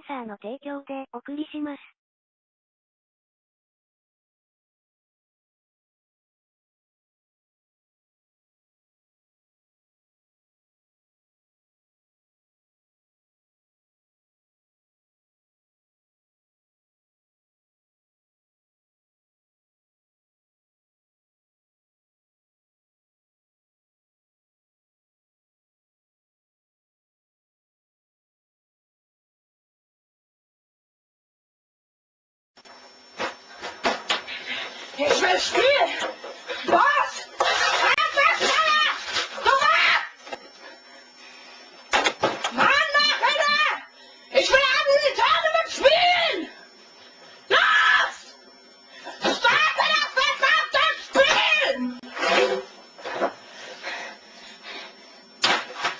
ンサーの提供でお送りします。Ich will spielen! Was? Mann, mach Alter! Ich will abends in die Tournament spielen! Los! Starte das verdammte Spiel!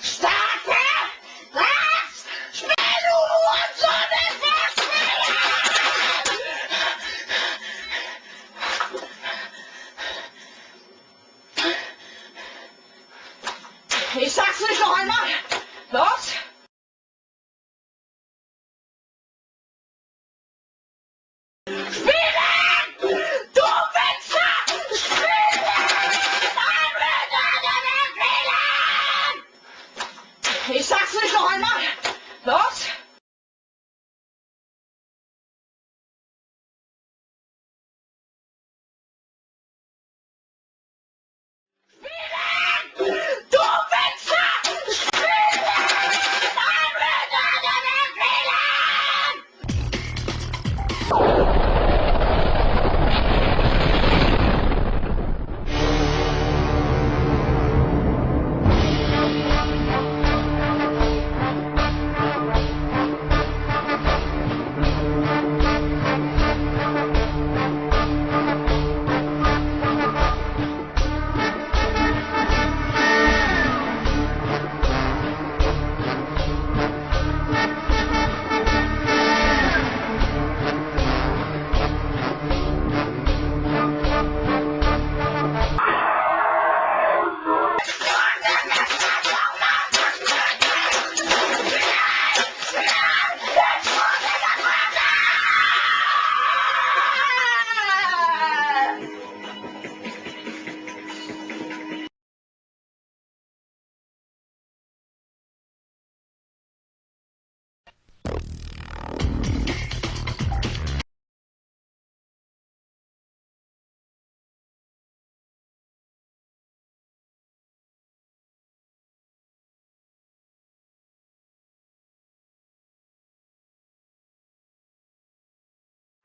Starte das Spiel, du Hurensohn! Ich will spielen! Ich sag's nicht noch einmal. Los! Spielen! Du Wichser! Spielen! Ich sag's nicht noch einmal. Los! Spielen! Du Wichser!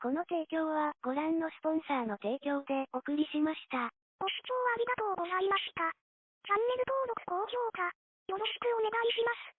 この提供はご覧のスポンサーの提供でお送りしました。ご視聴ありがとうございました。チャンネル登録高評価、よろしくお願いします。